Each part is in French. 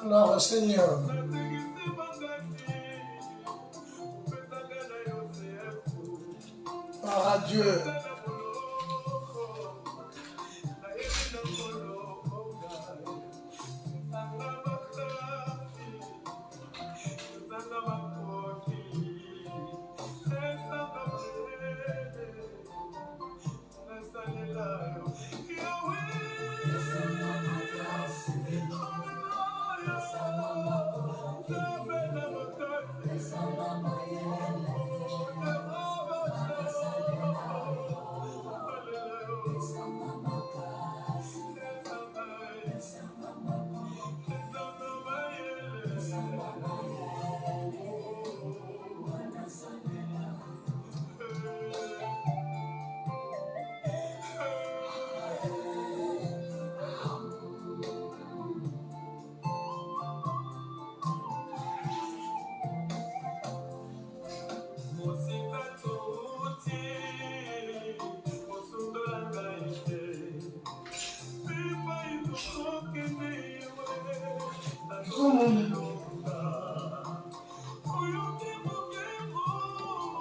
Gloire au Seigneur. Gloire à Dieu.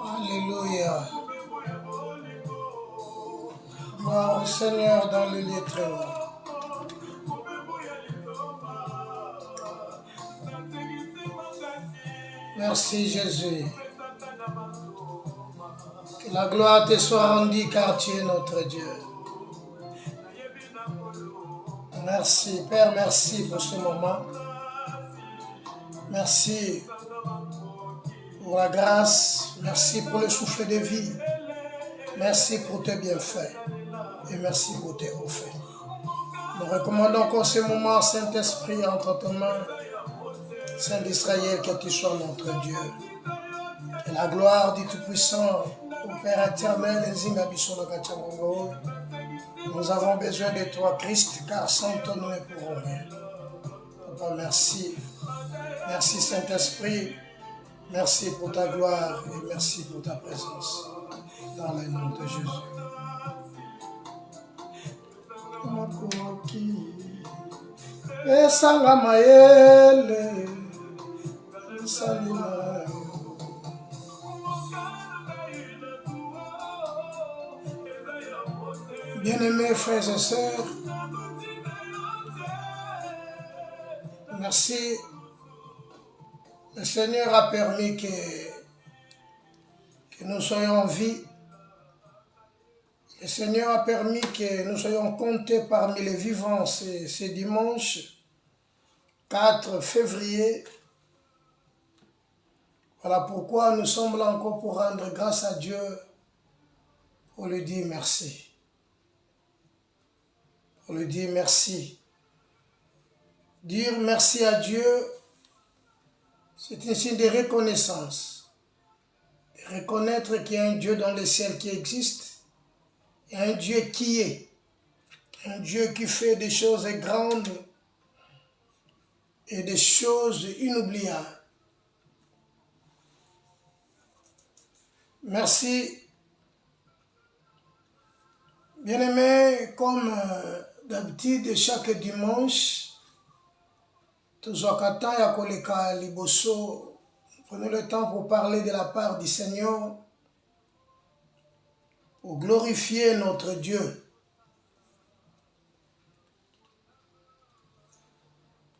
Alléluia. Gloire au Seigneur dans le lieu très haut. Merci Jésus. Que la gloire te soit rendue car tu es notre Dieu. Merci Père, merci pour ce moment. Merci pour la grâce, merci pour le souffle de vie, merci pour tes bienfaits et merci pour tes hauts faits. Nous recommandons qu'en ce moment, Saint-Esprit, entre tes mains, Saint d'Israël, que tu sois notre Dieu. Que la gloire du Tout-Puissant, au Père éternel, nous avons besoin de toi, Christ, car sans toi, nous ne pourrons rien. Papa, merci. Merci Saint-Esprit. Merci pour ta gloire et merci pour ta présence. Dans le nom de Jésus. Bien-aimés frères et sœurs, merci. Le Seigneur a permis que nous soyons en vie. Le Seigneur a permis que nous soyons comptés parmi les vivants ce dimanche 4 février. Voilà pourquoi nous sommes là encore pour rendre grâce à Dieu, pour lui dire merci. Pour lui dire merci. Dire merci à Dieu, c'est un signe de reconnaissance. De reconnaître qu'il y a un Dieu dans le ciel qui existe, et un Dieu qui est, un Dieu qui fait des choses grandes et des choses inoubliables. Merci. Bien-aimés, comme d'habitude, chaque dimanche, Tozwakata ya koleka liboso, prenez le temps pour parler de la part du Seigneur, pour glorifier notre Dieu.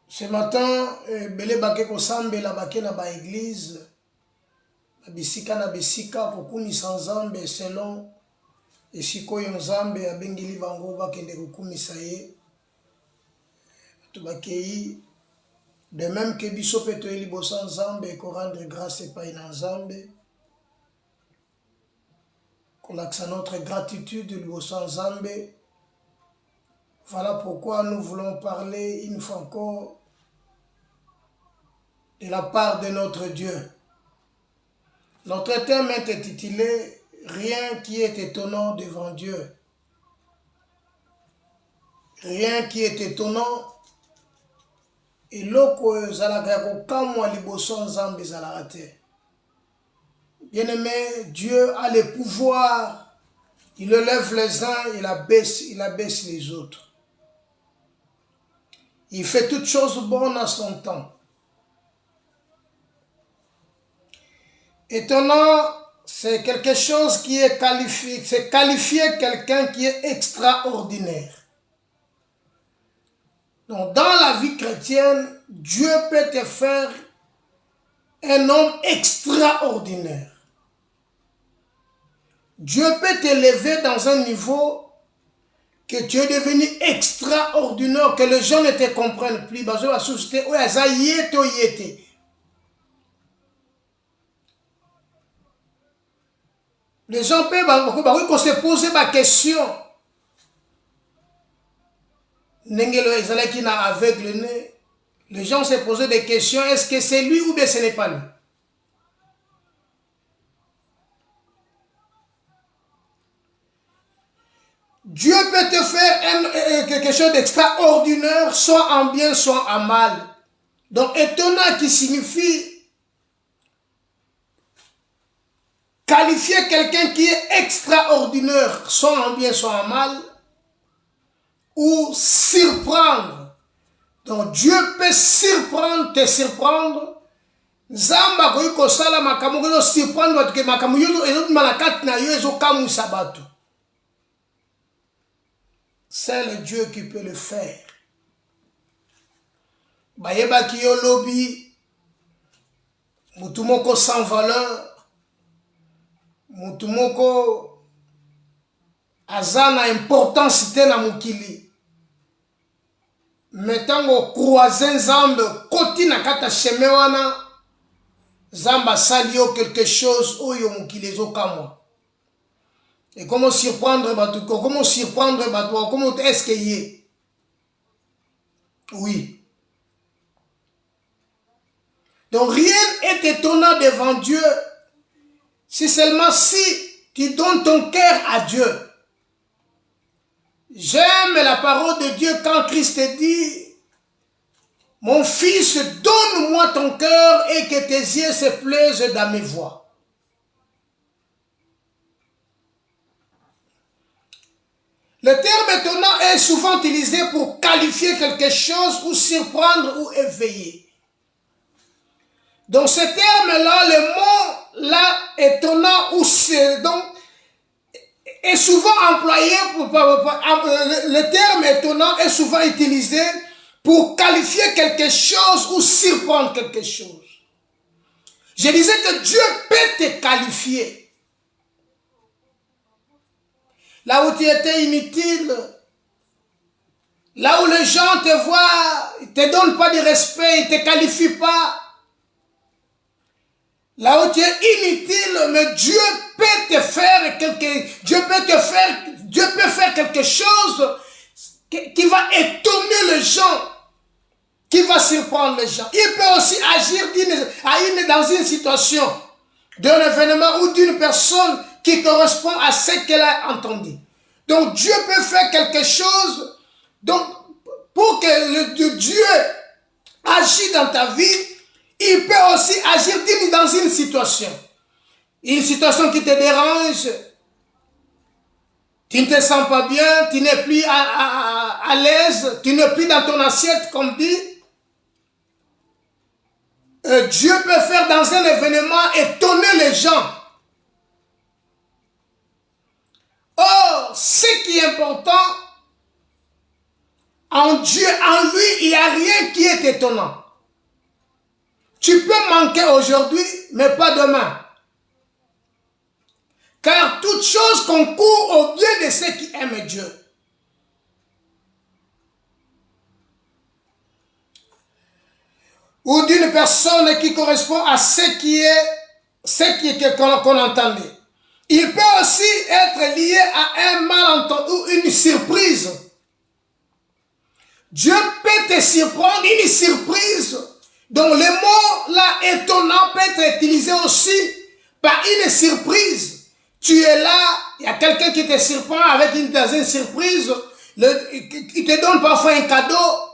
Ce matin, Bele Bake Kosambe la Bake na ba église, bisika na bisika kokumisa Nzambe selon esikoyo Nzambe abengeli bango bakende kokumisa ye. Tubakei de même que biso pe toyeli bosa Nzambe ko rendre grâce epai na Nzambe. Kolakisa notre gratitude libosa Nzambe. Voilà pourquoi nous voulons parler une fois encore de la part de notre Dieu. Notre thème est intitulé « Rien qui est étonnant devant Dieu ». Rien qui est étonnant. Et loko zalaka kokamwa liboso Nzambe zalaka te. Bien-aimé, Dieu a le pouvoir Il élève les uns, il abaisse les autres. Il fait toutes choses bonnes à son temps. Étonnant, c'est quelque chose qui est qualifié, c'est qualifier quelqu'un qui est extraordinaire. Donc dans la vie chrétienne, Dieu peut te faire un homme extraordinaire. Dieu peut t'élever dans un niveau que tu es devenu extraordinaire, que les gens ne te comprennent plus. Les gens peuvent se poser la question. Les gens se posaient des questions, est-ce que c'est lui ou bien ce n'est pas lui? Dieu peut te faire quelque chose d'extraordinaire, soit en bien, soit en mal. Donc, étonnant qui signifie qualifier quelqu'un qui est extraordinaire, soit en bien, soit en mal, ou surprendre. Donc, Dieu peut surprendre, te surprendre. Zamba koyi kosala makambo ko surprendre parce que makambo yo ezo malakati na yo ezo kamusa bato. C'est le Dieu qui peut le faire. Bayeba ki yo lobi mutu moko sans valeur, mutu moko azana importance te na mukili. Metango croiser Nzambe koti na kata chemin wana Zamba salio quelque chose oyo mukili ezokamwa. Et comment surprendre bato, comment est-ce qu'il y est? Oui. Donc rien n'est étonnant devant Dieu si seulement si tu donnes ton cœur à Dieu. J'aime la parole de Dieu quand Christ dit: mon fils, donne-moi ton cœur et que tes yeux se plaisent dans mes voies. Le terme étonnant est souvent utilisé pour qualifier quelque chose ou surprendre ou éveiller. Donc ce terme-là, le mot là, étonnant ou donc est souvent employé le terme étonnant est souvent utilisé pour qualifier quelque chose ou surprendre quelque chose. Je disais que Dieu peut te qualifier. Là où tu étais inutile, là où les gens te voient, ils ne te donnent pas de respect, ils ne te qualifient pas. Là où tu es inutile, mais Dieu peut te faire Dieu peut faire quelque chose qui va étonner les gens, qui va surprendre les gens. Il peut aussi agir dans une situation, d'un événement ou d'une personne qui correspond à ce qu'elle a entendu. Donc Dieu peut faire quelque chose, donc pour que Dieu agisse dans ta vie, il peut aussi agir dans une situation qui te dérange, tu ne te sens pas bien, tu n'es plus à l'aise, tu n'es plus dans ton assiette comme dit. Dieu peut faire dans un événement étonner les gens. Or, ce qui est important, en Dieu, en lui, il n'y a rien qui est étonnant. Tu peux manquer aujourd'hui, mais pas demain. Car toute chose concourt au bien de ceux qui aiment Dieu. Ou d'une personne qui correspond à ce qu'on entendait. Il peut aussi être lié à un malentendu ou une surprise. Dieu peut te surprendre, une surprise. Donc le mot là étonnant peut être utilisé aussi par une surprise. Tu es là, il y a quelqu'un qui te surprend avec une surprise. Il te donne parfois un cadeau.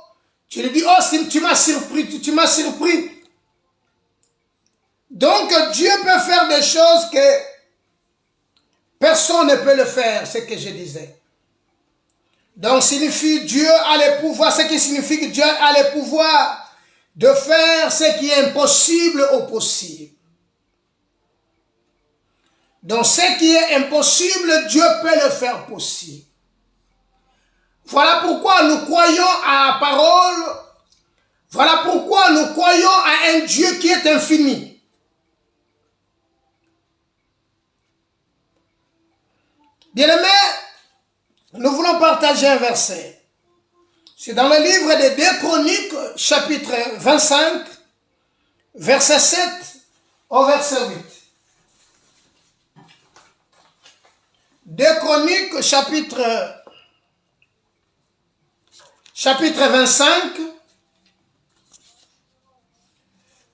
Tu lui dis, oh, tu m'as surpris, tu m'as surpris. Donc Dieu peut faire des choses que Personne ne peut le faire, ce que je disais. Donc, signifie Dieu a le pouvoir, ce qui signifie que Dieu a le pouvoir de faire ce qui est impossible au possible. Donc, ce qui est impossible, Dieu peut le faire possible. Voilà pourquoi nous croyons à la parole. Voilà pourquoi nous croyons à un Dieu qui est infini. Bien-aimés, nous voulons partager un verset. C'est dans le livre des 2 Chroniques, chapitre 25, verset 7 au verset 8. 2 Chroniques, chapitre 25,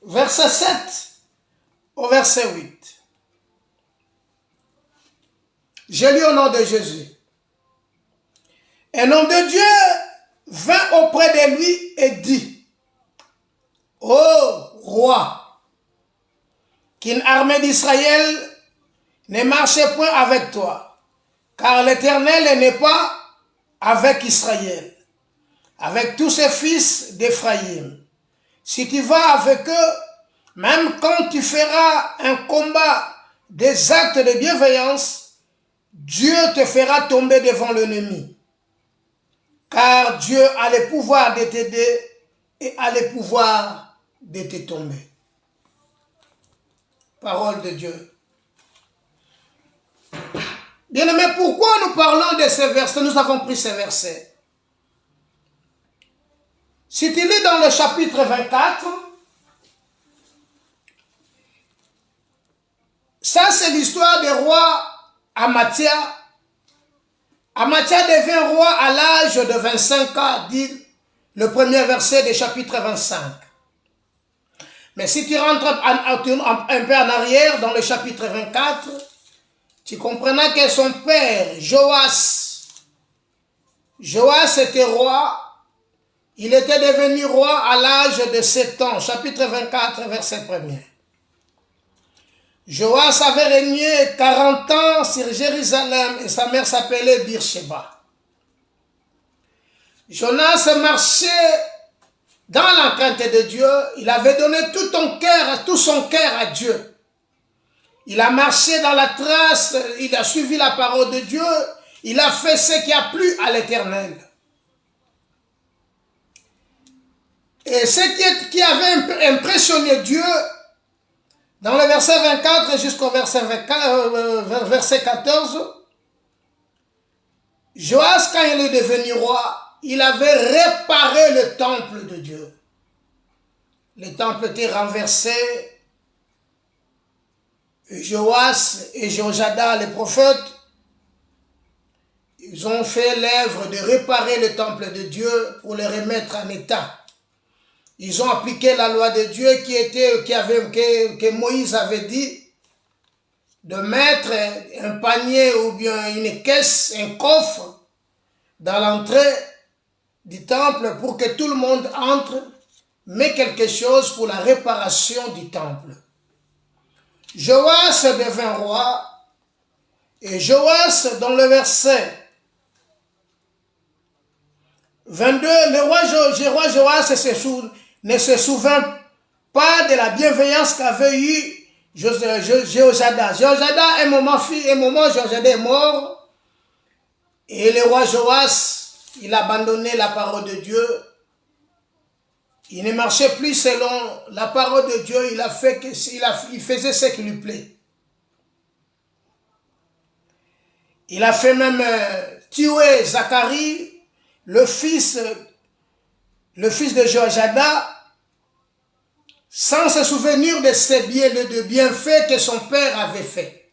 verset 7 au verset 8. Je lis au nom de Jésus. Un homme de Dieu vint auprès de lui et dit, ô roi, qu'une armée d'Israël ne marche point avec toi, car l'Éternel n'est pas avec Israël, avec tous ses fils d'Éphraïm. Si tu vas avec eux, même quand tu feras un combat des actes de bienveillance, Dieu te fera tomber devant l'ennemi. Car Dieu a le pouvoir de t'aider et a le pouvoir de te tomber. Parole de Dieu. Bien-aimés, pourquoi nous parlons de ces versets? Nous avons pris ces versets. Si tu lis dans le chapitre 24, ça c'est l'histoire du roi Amathia. Amathia devient roi à l'âge de 25 ans, dit le premier verset du chapitre 25. Mais si tu rentres un peu en arrière dans le chapitre 24, tu comprendras que son père, Joas était roi. Il était devenu roi à l'âge de 7 ans, chapitre 24, verset 1er. Joas avait régné 40 ans sur Jérusalem et sa mère s'appelait Beersheba. Jonas marchait dans la crainte de Dieu. Il avait donné tout son cœur à Dieu. Il a marché dans la trace, il a suivi la parole de Dieu. Il a fait ce qui a plu à l'Éternel. Et ce qui avait impressionné Dieu, dans le verset 24 jusqu'au verset 14, Joas, quand il est devenu roi, il avait réparé le temple de Dieu. Le temple était renversé. Joas et Jojada, les prophètes, ils ont fait l'œuvre de réparer le temple de Dieu pour le remettre en état. Ils ont appliqué la loi de Dieu que Moïse avait dit de mettre un panier ou bien une caisse, un coffre dans l'entrée du temple pour que tout le monde entre, met quelque chose pour la réparation du temple. Joas devint roi et Joas, dans le verset 22, le roi Joas ne se souvint pas de la bienveillance qu'avait eu Jéhojada. Jéhojada, un moment, Jéhojada est mort. Et le roi Joas, il a abandonné la parole de Dieu. Il ne marchait plus selon la parole de Dieu. Il faisait ce qui lui plaît. Il a fait même tuer Zacharie, le fils de Jéhojada, sans se souvenir de ses bienfaits que son père avait fait.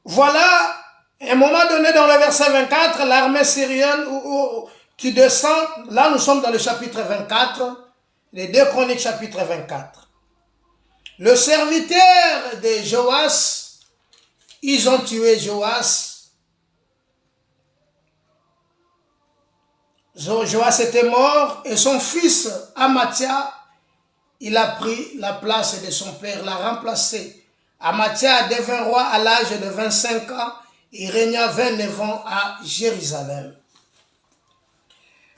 Voilà, à un moment donné dans le verset 24, l'armée syrienne qui descend, là nous sommes dans le chapitre 24, les 2 Chroniques chapitre 24. Le serviteur de Joas, ils ont tué Joas. Joas était mort et son fils Amathia, il a pris la place de son père, l'a remplacé Amathia devint roi à l'âge de 25 ans. Il régna 29 ans à Jérusalem.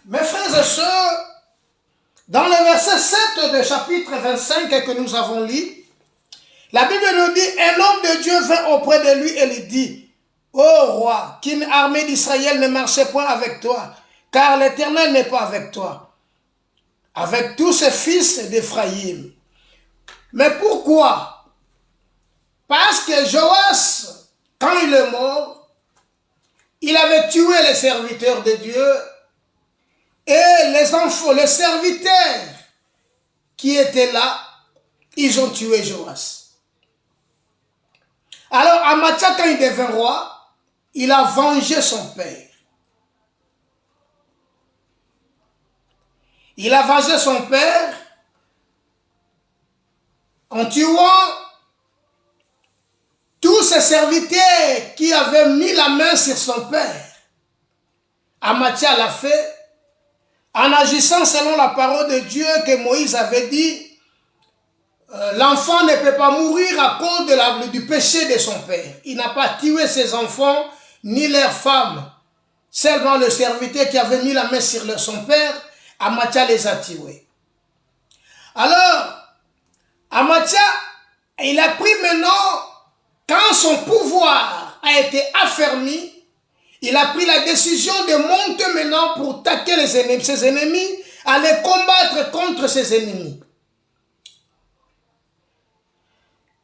Mes frères et sœurs, dans le verset 7 du chapitre 25 que nous avons lu, la Bible nous dit, un homme de Dieu vint auprès de lui et lui dit, ô roi, qu'une armée d'Israël ne marchait point avec toi, car l'Éternel n'est pas avec toi, avec tous ses fils d'Éphraïm. Mais pourquoi? Parce que Joas, quand il est mort, il avait tué les serviteurs de Dieu et les enfants, les serviteurs qui étaient là, ils ont tué Joas. Alors Amathia, quand il devint roi, il a vengé son père. Il a vengé son père en tuant tous ses serviteurs qui avaient mis la main sur son père. Amathia l'a fait en agissant selon la parole de Dieu que Moïse avait dit. L'enfant ne peut pas mourir à cause du péché de son père. Il n'a pas tué ses enfants ni leurs femmes. Seulement le serviteur qui avait mis la main sur son père, Amathia les a tués. Alors, Amathia, il a pris maintenant, quand son pouvoir a été affermi, il a pris la décision de monter maintenant pour attaquer ses ennemis, aller combattre contre ses ennemis.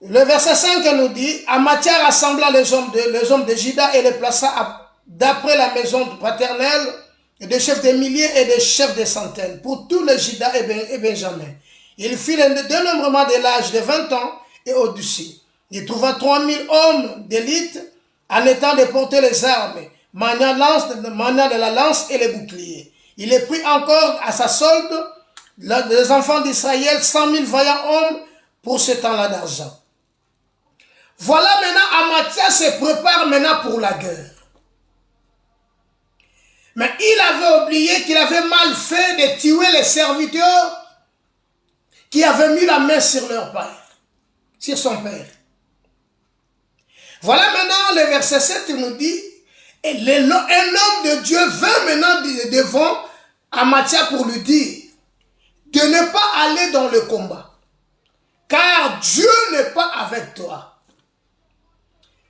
Le verset 5 nous dit, Amathia rassembla les hommes de Juda et les plaça d'après la maison paternelle des chefs des milliers et des chefs des centaines, pour tous les Juda et Benjamin. Il fit le dénombrement de l'âge de 20 ans et au-dessus. Il trouva 3000 hommes d'élite en étant de porter les armes, maniant de la lance et les boucliers. Il est pris encore à sa solde les enfants d'Israël, 100 000 vaillants hommes pour ce temps-là d'argent. Voilà maintenant, Amathia se prépare maintenant pour la guerre. Mais il avait oublié qu'il avait mal fait de tuer les serviteurs qui avaient mis la main sur leur père, sur son père. Voilà maintenant le verset 7 nous dit, et un homme de Dieu vint maintenant devant Amathia pour lui dire de ne pas aller dans le combat, car Dieu n'est pas avec toi.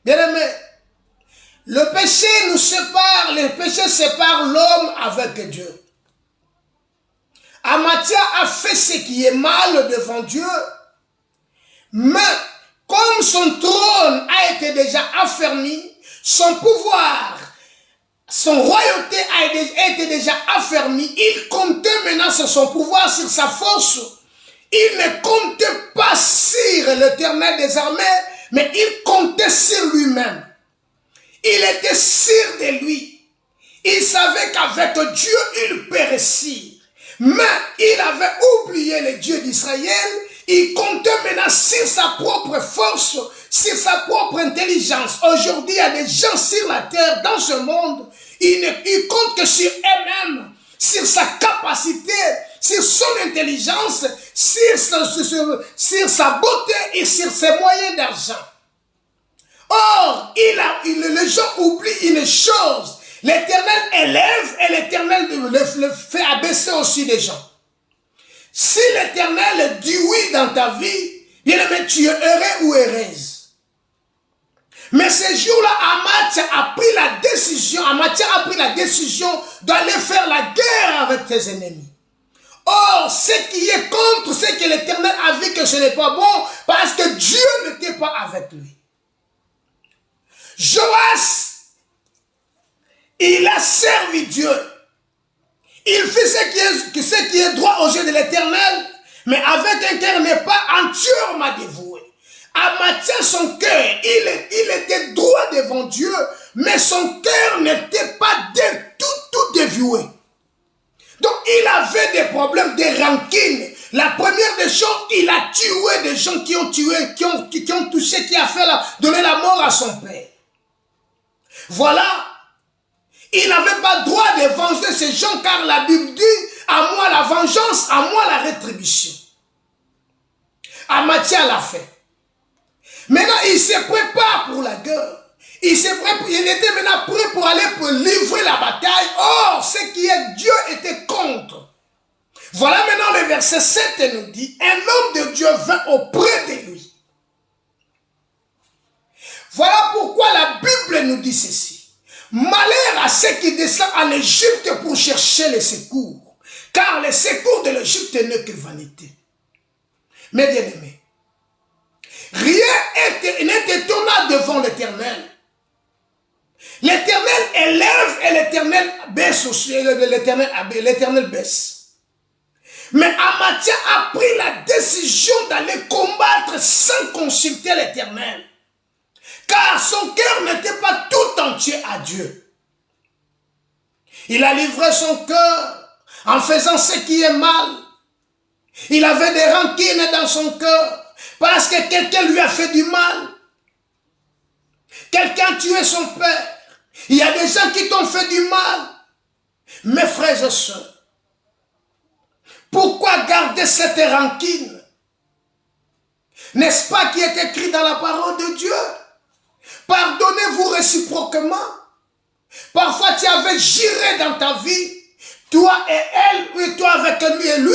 Bien-aimé, le péché nous sépare, le péché sépare l'homme avec Dieu. Amathia a fait ce qui est mal devant Dieu, mais comme son trône a été déjà affermi, son pouvoir, son royauté a été déjà affermi, il comptait maintenant sur son pouvoir, sur sa force. Il ne comptait pas sur l'Éternel des armées, mais il comptait sur lui-même. Il était sûr de lui. Il savait qu'avec Dieu, il peut réussir. Mais il avait oublié le Dieu d'Israël. Il comptait maintenant sur sa propre force, sur sa propre intelligence. Aujourd'hui, il y a des gens sur la terre, dans ce monde, ils comptent que sur eux-mêmes, sur sa capacité, sur son intelligence, sur sa beauté et sur ses moyens d'argent. Or, les gens oublient une chose. L'Éternel élève et l'Éternel le fait abaisser aussi des gens. Si l'Éternel dit oui dans ta vie, bien aimé, tu es heureux ou heureuse. Mais ce jour-là, Amathia a pris la décision d'aller faire la guerre avec ses ennemis. Or, ce qui est contre, c'est que l'Éternel a vu que ce n'est pas bon, parce que Dieu n'était pas avec lui. Joas, il a servi Dieu. Il fait ce qui est droit aux yeux de l'Éternel, mais avec un cœur n'est pas entièrement dévoué. Amathia, son cœur, il était droit devant Dieu, mais son cœur n'était pas tout dévoué. Donc il avait des problèmes de rancune. La première des choses, il a tué des gens qui ont touché, qui a donné la mort à son père. Voilà. Il n'avait pas droit de venger ces gens, car la Bible dit, à moi la vengeance, à moi la rétribution. Amathia l'a fait. Maintenant, il se prépare pour la guerre. Il était maintenant prêt pour aller pour livrer la bataille. Or, ce qui est Dieu était contre. Voilà maintenant le verset 7 nous dit, un homme de Dieu vint auprès de lui. Voilà pourquoi la Bible nous dit ceci. Malheur à ceux qui descendent en Égypte pour chercher les secours. Car le secours de l'Égypte n'est que vanité. Mes bien-aimés, rien n'est étonnant devant l'Éternel. L'Éternel élève et l'Éternel baisse aussi, l'Éternel baisse. Mais Amathia a pris la décision d'aller combattre sans consulter l'Éternel. Car son cœur n'était pas tout entier à Dieu. Il a livré son cœur en faisant ce qui est mal. Il avait des rancines dans son cœur parce que quelqu'un lui a fait du mal. Quelqu'un a tué son père. Il y a des gens qui t'ont fait du mal. Mes frères et sœurs, pourquoi garder cette rancune? N'est-ce pas qui est écrit dans la parole de Dieu? Pardonnez-vous réciproquement. Parfois tu avais géré dans ta vie, toi et elle, ou toi avec lui et lui.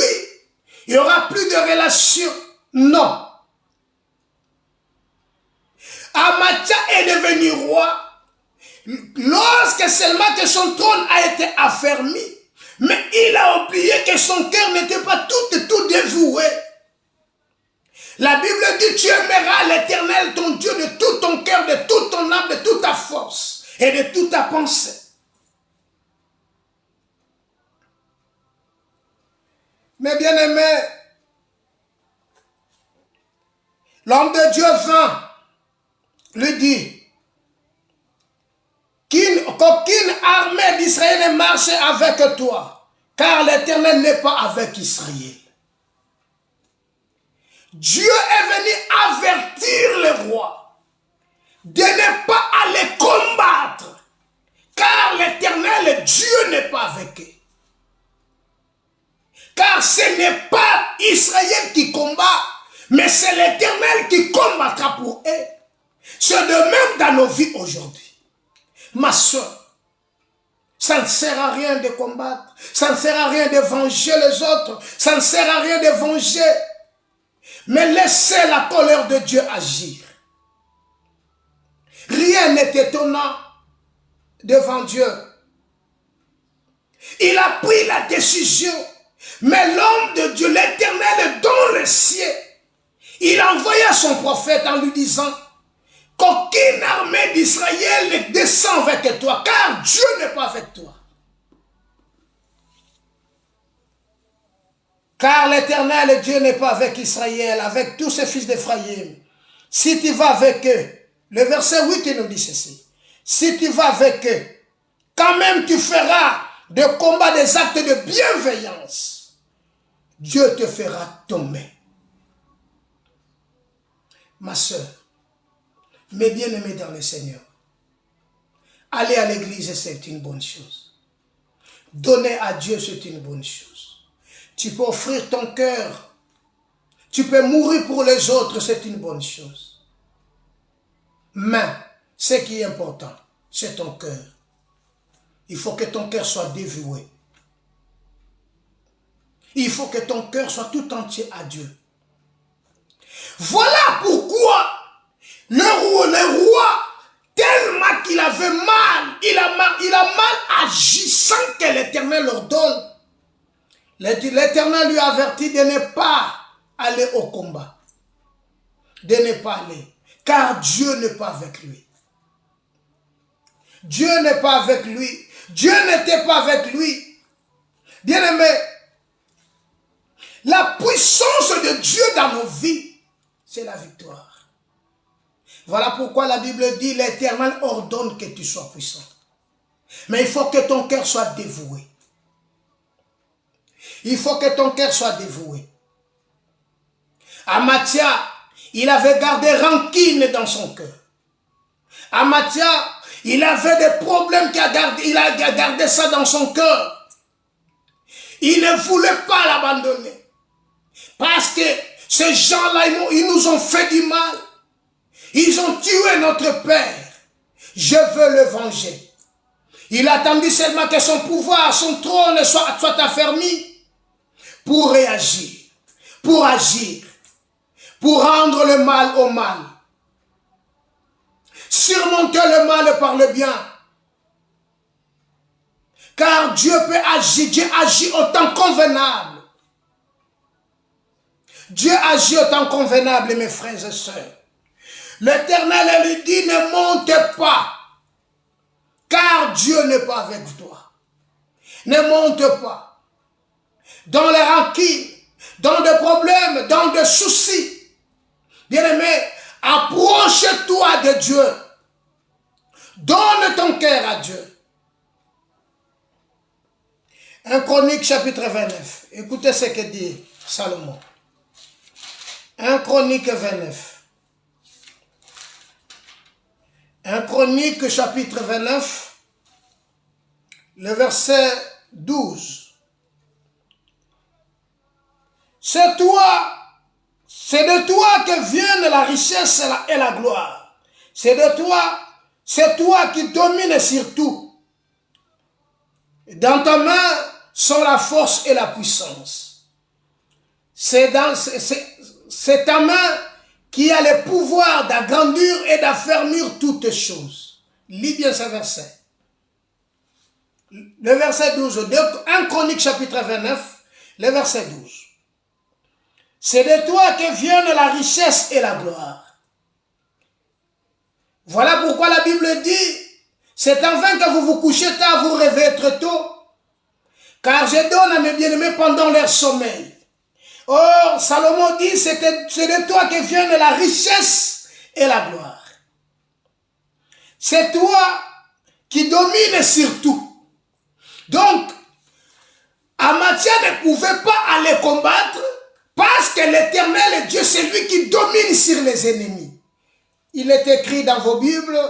Il n'y aura plus de relation. Non. Amathia est devenu roi lorsque seulement que son trône a été affermi. Mais il a oublié que son cœur n'était pas tout dévoué. La Bible dit, tu aimeras l'Éternel, ton Dieu, de tout ton cœur, de toute ton âme, de toute ta force et de toute ta pensée. Mes bien-aimés, l'homme de Dieu vint, lui dit, qu'aucune armée d'Israël ne marche avec toi, car l'Éternel n'est pas avec Israël. Dieu est venu avertir le roi de ne pas aller combattre, car l'Éternel, Dieu n'est pas avec eux. Car ce n'est pas Israël qui combat, mais c'est l'Éternel qui combattra pour eux. C'est de même dans nos vies aujourd'hui. Ma soeur, ça ne sert à rien de combattre, ça ne sert à rien de venger les autres, ça ne sert à rien de venger. Mais laissez la colère de Dieu agir. Rien n'est étonnant devant Dieu. Il a pris la décision. Mais l'homme de Dieu, l'Éternel dans le ciel, il envoya son prophète en lui disant qu'aucune armée d'Israël ne descend avec toi, car Dieu n'est pas avec toi. Car l'Éternel, Dieu n'est pas avec Israël, avec tous ses fils d'Ephraïm. Si tu vas avec eux, le verset 8 il nous dit ceci. Si tu vas avec eux, quand même tu feras de combat des actes de bienveillance. Dieu te fera tomber. Ma soeur, mes bien-aimés dans le Seigneur, aller à l'église, c'est une bonne chose. Donner à Dieu, c'est une bonne chose. Tu peux offrir ton cœur. Tu peux mourir pour les autres, c'est une bonne chose. Mais, ce qui est important, c'est ton cœur. Il faut que ton cœur soit dévoué. Il faut que ton cœur soit tout entier à Dieu. Voilà pourquoi le roi, tellement qu'il avait mal, il a mal agi sans que l'Éternel l'ordonne. L'Éternel lui avertit de ne pas aller au combat. De ne pas aller. Car Dieu n'est pas avec lui. Dieu n'est pas avec lui. Dieu n'était pas avec lui. Bien-aimé, la puissance de Dieu dans nos vies, c'est la victoire. Voilà pourquoi la Bible dit, l'Éternel ordonne que tu sois puissant. Mais il faut que ton cœur soit dévoué. Il faut que ton cœur soit dévoué. Amathia, il avait gardé rancune dans son cœur. Amathia, il avait des problèmes il a gardé ça dans son cœur. Il ne voulait pas l'abandonner. Parce que ces gens-là, ils nous ont fait du mal. Ils ont tué notre père. Je veux le venger. Il attendit seulement que son pouvoir, son trône soit affermi pour réagir, pour agir, pour rendre le mal au mal. Surmonter le mal par le bien. Car Dieu peut agir, Dieu agit au temps convenable. Dieu agit au temps convenable, mes frères et sœurs. L'Éternel lui dit, ne monte pas, car Dieu n'est pas avec toi. Ne monte pas. Dans les rancunes, dans des problèmes, dans des soucis. Bien-aimé, approche-toi de Dieu. Donne ton cœur à Dieu. 1 Chronique chapitre 29. Écoutez ce que dit Salomon. 1 Chronique 29. 1 Chronique chapitre 29, le verset 12. C'est de toi que viennent la richesse et la gloire. C'est toi qui domines sur tout. Dans ta main sont la force et la puissance. C'est ta main qui a le pouvoir d'agrandir et d'affermir toutes choses. Lis bien ce verset. Le verset 12, 1 Chronique chapitre 29, le verset 12. C'est de toi que viennent la richesse et la gloire. Voilà pourquoi la Bible dit, c'est en vain que vous vous couchez tard, vous rêvez très tôt, car je donne à mes bien-aimés pendant leur sommeil. Or, Salomon dit, c'est de toi que viennent la richesse et la gloire. C'est toi qui domines sur tout. Donc, Amathia ne pouvait pas aller combattre parce que l'Éternel Dieu, c'est lui qui domine sur les ennemis. Il est écrit dans vos Bibles,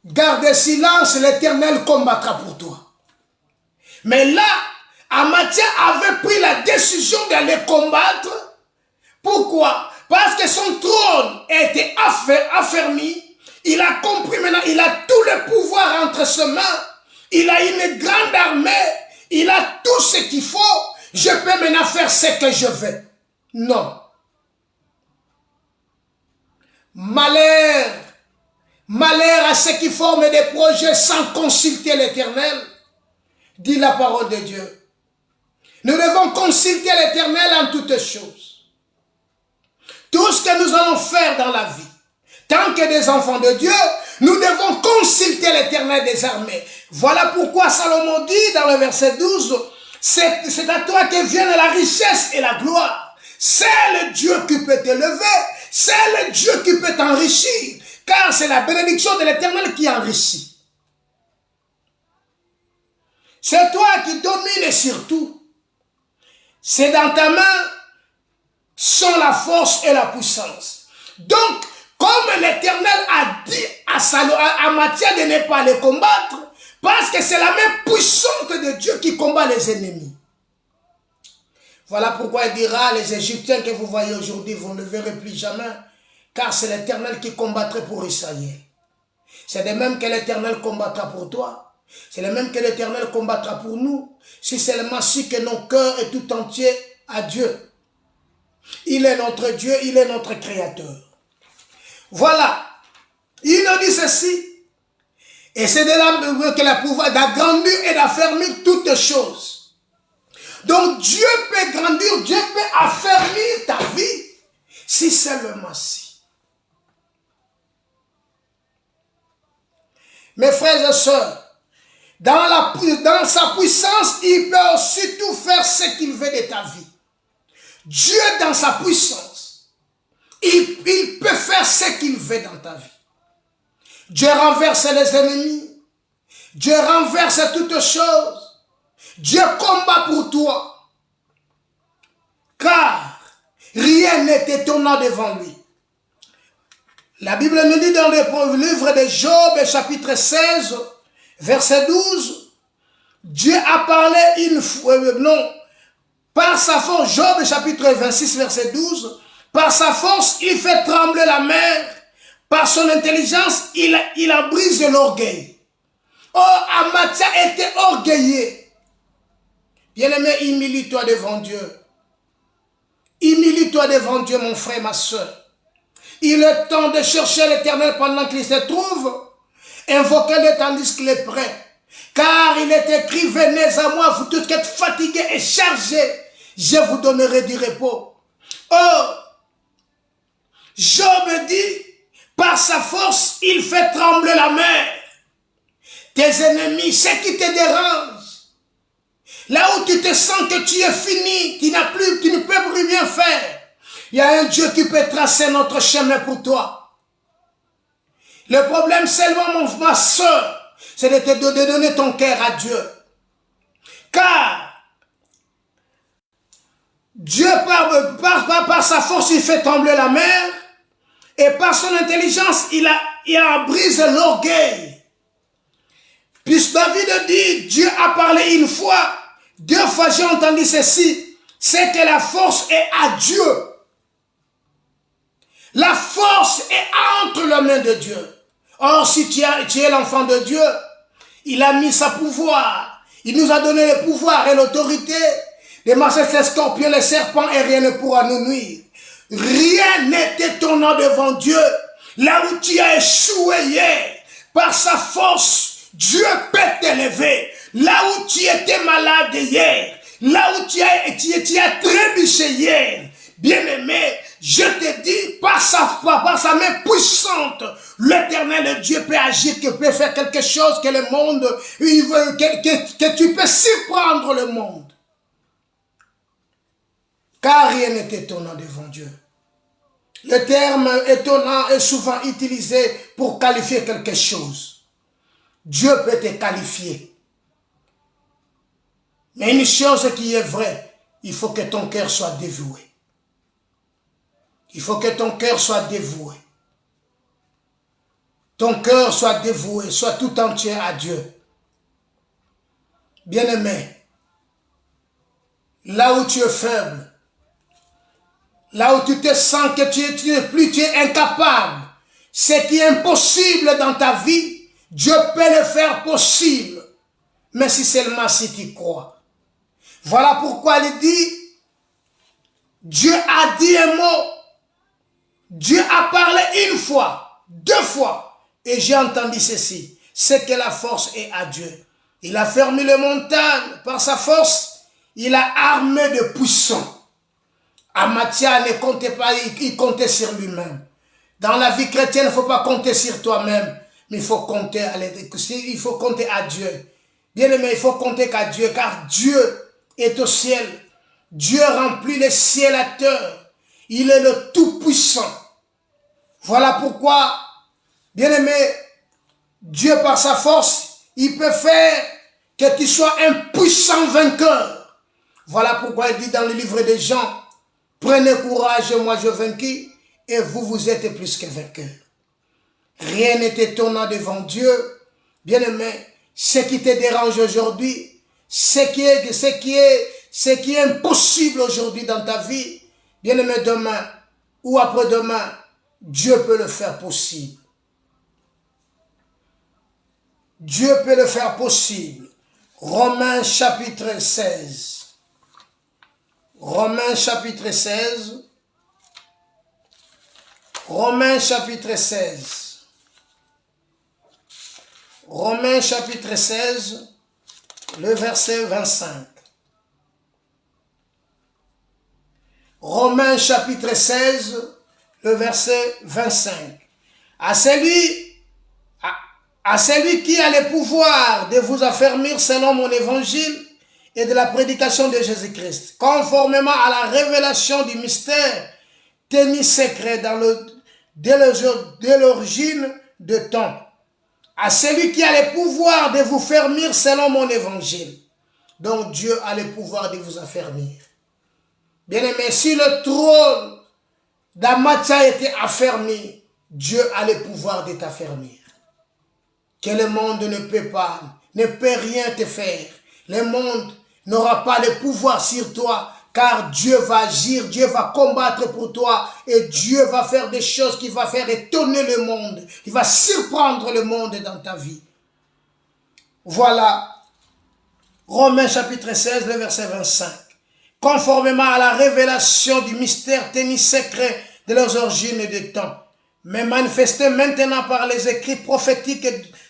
garde silence, l'Éternel combattra pour toi. Mais là, Amathia avait pris la décision d'aller combattre. Pourquoi? Parce que son trône était affermi. Il a compris maintenant, il a tout le pouvoir entre ses mains. Il a une grande armée. Il a tout ce qu'il faut. Je peux maintenant faire ce que je veux. Non. Malheur. Malheur à ceux qui forment des projets sans consulter l'Éternel. Dit la parole de Dieu. Nous devons consulter l'Éternel en toutes choses. Tout ce que nous allons faire dans la vie, tant que des enfants de Dieu, nous devons consulter l'Éternel des armées. Voilà pourquoi Salomon dit dans le verset 12, c'est à toi que viennent la richesse et la gloire. C'est le Dieu qui peut t'élever, c'est le Dieu qui peut t'enrichir, car c'est la bénédiction de l'Éternel qui enrichit. C'est toi qui domines sur tout. C'est dans ta main sont la force et la puissance. Donc, comme l'Éternel a dit à Amathia de ne pas les combattre, parce que c'est la main puissante de Dieu qui combat les ennemis. Voilà pourquoi il dira, les Égyptiens que vous voyez aujourd'hui, vous ne verrez plus jamais, car c'est l'Éternel qui combattrait pour Israël. C'est de même que l'Éternel combattra pour toi. C'est le même que l'Éternel combattra pour nous, si seulement si que nos cœurs est tout entier à Dieu. Il est notre Dieu, il est notre Créateur. Voilà. Il nous dit ceci. Et c'est de là qu'il a le pouvoir d'agrandir et d'affermir toutes choses. Donc Dieu peut grandir, Dieu peut affermir ta vie, si seulement si. Mes frères et sœurs, dans sa puissance, il peut aussi tout faire ce qu'il veut de ta vie. Dieu, dans sa puissance, il peut faire ce qu'il veut dans ta vie. Dieu renverse les ennemis. Dieu renverse toutes choses. Dieu combat pour toi. Car rien n'est étonnant devant lui. La Bible nous dit dans le livre de Job, chapitre 16, verset 12, Dieu a parlé une fois, par sa force, Job chapitre 26, verset 12, Par sa force, il fait trembler la mer. Par son intelligence, il a brisé l'orgueil. Oh, Amathia était orgueilleux. Bien-aimé, humilie-toi devant Dieu. Humilie-toi devant Dieu, mon frère, ma soeur. Il est temps de chercher l'Éternel pendant qu'il se trouve. Invoquez-le tandis qu'il est prêt. Car il est écrit, venez à moi, vous tous qui êtes fatigués et chargés, je vous donnerai du repos. Oh, Job dit, par sa force, il fait trembler la mer. Tes ennemis, ce qui te dérange, là où tu te sens que tu es fini, tu ne peux plus rien faire, il y a un Dieu qui peut tracer notre chemin pour toi. Le problème seulement, ma soeur, c'est de donner ton cœur à Dieu. Car Dieu, par sa force, il fait trembler la mer. Et par son intelligence, il a brisé l'orgueil. Puisque David dit, Dieu a parlé une fois, 2 fois j'ai entendu ceci, c'est que la force est à Dieu. La force est entre les mains de Dieu. Or, si tu es l'enfant de Dieu, il a mis sa pouvoir. Il nous a donné le pouvoir et l'autorité de marcher les scorpions, les serpents, et rien ne pourra nous nuire. Rien n'est étonnant devant Dieu. Là où tu as échoué hier, par sa force, Dieu peut t'élever. Là où tu étais malade hier, là où tu as trébuché hier, bien-aimé, je te dis, par sa main puissante, l'Éternel Dieu peut agir, qu'il peut faire quelque chose que le monde, que tu peux surprendre le monde. Car rien n'est étonnant devant Dieu. Le terme étonnant est souvent utilisé pour qualifier quelque chose. Dieu peut te qualifier. Mais une chose qui est vraie, il faut que ton cœur soit dévoué. Il faut que ton cœur soit dévoué. Ton cœur soit dévoué, soit tout entier à Dieu. Bien-aimé, là où tu es faible, là où tu te sens que tu es incapable, ce qui est impossible dans ta vie, Dieu peut le faire possible. Mais si seulement si tu crois. Voilà pourquoi il dit, Dieu a dit un mot, Dieu a parlé une fois, 2 fois, et j'ai entendu ceci, c'est que la force est à Dieu. Il a fermé les montagnes par sa force, il a armé de puissants. Amathia ne comptait pas, il comptait sur lui-même. Dans la vie chrétienne, il ne faut pas compter sur toi-même, mais il faut compter à Dieu. Bien-aimé, il faut compter qu'à Dieu, car Dieu est au ciel. Dieu remplit le ciel à terre. Il est le Tout-Puissant. Voilà pourquoi, bien-aimé, Dieu par sa force, il peut faire que tu sois un puissant vainqueur. Voilà pourquoi il dit dans le livre de Jean, prenez courage, moi je vainquis, et vous êtes plus que vainqueurs. Rien n'est étonnant devant Dieu. Bien-aimé, ce qui te dérange aujourd'hui, ce qui est impossible aujourd'hui dans ta vie, bien-aimé, demain ou après-demain, Dieu peut le faire possible. Dieu peut le faire possible. Romains chapitre 16. Romains chapitre 16. Romains chapitre 16. Romains chapitre 16, le verset 25. Romains chapitre 16, le verset 25. À celui qui a le pouvoir de vous affermir selon mon évangile et de la prédication de Jésus-Christ, conformément à la révélation du mystère tenu secret dès l'origine de temps. À celui qui a le pouvoir de vous fermir selon mon évangile. Donc Dieu a le pouvoir de vous affermir. Bien-aimé, si le trône d'Amathia était affermi, Dieu a le pouvoir de t'affermir. Que le monde ne peut rien te faire. Le monde n'aura pas le pouvoir sur toi, car Dieu va agir, Dieu va combattre pour toi et Dieu va faire des choses qui vont faire étonner le monde. Il va surprendre le monde dans ta vie. Voilà, Romains chapitre 16, le verset 25. Conformément à la révélation du mystère tenu secret de leurs origines et des temps, mais manifesté maintenant par les écrits prophétiques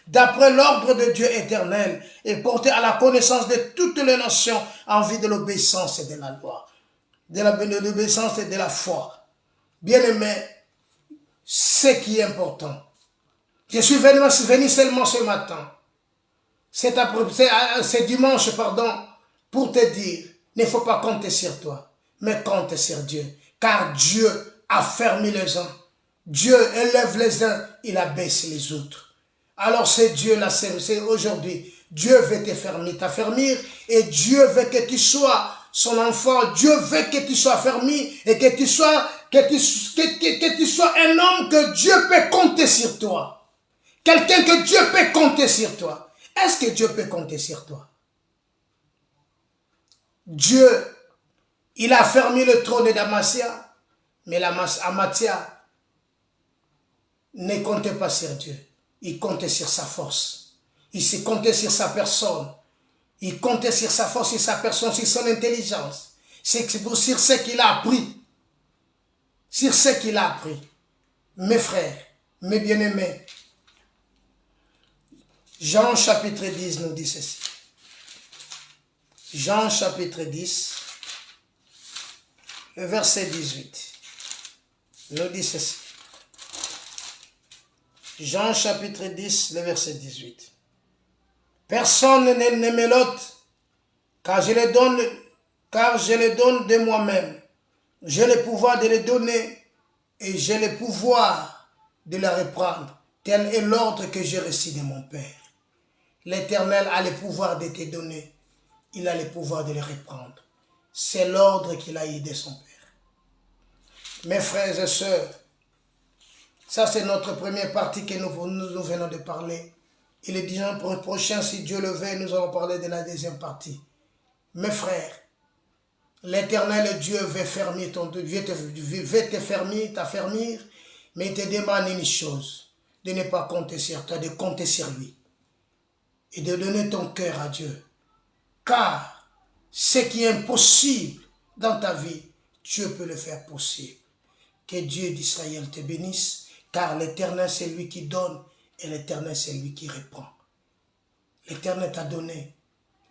d'après l'ordre de Dieu éternel et porté à la connaissance de toutes les nations en vue de l'obéissance et de la loi, de l'obéissance et de la foi. Bien-aimé, ce qui est important. Je suis venu seulement ce matin, c'est dimanche, pour te dire, il ne faut pas compter sur toi, mais compte sur Dieu, car Dieu a fermé les uns. Dieu élève les uns, il abaisse les autres. Alors c'est Dieu là, c'est aujourd'hui. Dieu veut t'affermir et Dieu veut que tu sois son enfant. Dieu veut que tu sois affermi et que tu sois un homme que Dieu peut compter sur toi. Quelqu'un que Dieu peut compter sur toi. Est-ce que Dieu peut compter sur toi? Dieu, il a fermé le trône d'Amasia, mais Amasia ne comptait pas sur Dieu. Il comptait sur sa force. Il se comptait sur sa personne. Il comptait sur sa force, sur sa personne, sur son intelligence. C'est sur ce qu'il a appris. Sur ce qu'il a appris. Mes frères, mes bien-aimés, Jean chapitre 10 nous dit ceci. Jean chapitre 10, le verset 18, nous dit ceci. Jean chapitre 10, le verset 18. Personne ne me l'ôte, car je le donne de moi-même. J'ai le pouvoir de le donner et j'ai le pouvoir de le reprendre. Tel est l'ordre que j'ai reçu de mon Père. L'Éternel a le pouvoir de te donner. Il a le pouvoir de le reprendre. C'est l'ordre qu'il a eu de son Père. Mes frères et sœurs, ça c'est notre première partie que nous venons de parler. Et le dimanche prochain, si Dieu le veut, nous allons parler de la deuxième partie. Mes frères, l'Éternel Dieu veut t'affermir, mais il te demande une chose, de ne pas compter sur toi, de compter sur lui. Et de donner ton cœur à Dieu. Car ce qui est impossible dans ta vie, Dieu peut le faire possible. Que Dieu d'Israël te bénisse, car l'Éternel c'est lui qui donne et l'Éternel c'est lui qui reprend. L'Éternel t'a donné,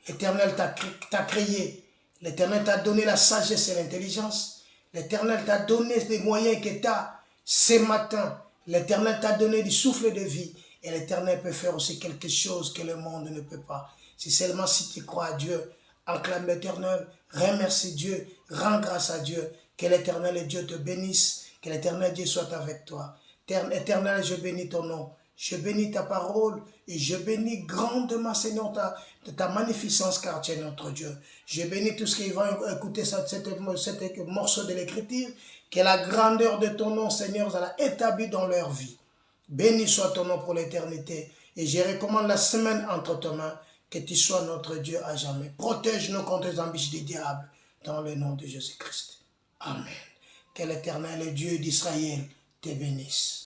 l'Éternel t'a créé, l'Éternel t'a donné la sagesse et l'intelligence, l'Éternel t'a donné les moyens que tu as ce matin, l'Éternel t'a donné du souffle de vie et l'Éternel peut faire aussi quelque chose que le monde ne peut pas. C'est seulement si tu crois à Dieu, acclame l'Éternel, remercie Dieu, rends grâce à Dieu, que l'Éternel et Dieu te bénisse, que l'Éternel Dieu soit avec toi. Éternel, je bénis ton nom, je bénis ta parole et je bénis grandement, Seigneur, ta magnificence car tu es notre Dieu. Je bénis tous ceux qui vont écouter cet morceau de l'Écriture, que la grandeur de ton nom, Seigneur, soit établie dans leur vie. Béni soit ton nom pour l'éternité et je recommande la semaine entre tes mains, que tu sois notre Dieu à jamais. Protège-nous contre les embûches du diable dans le nom de Jésus-Christ. Amen. Que l'Éternel, le Dieu d'Israël, te bénisse.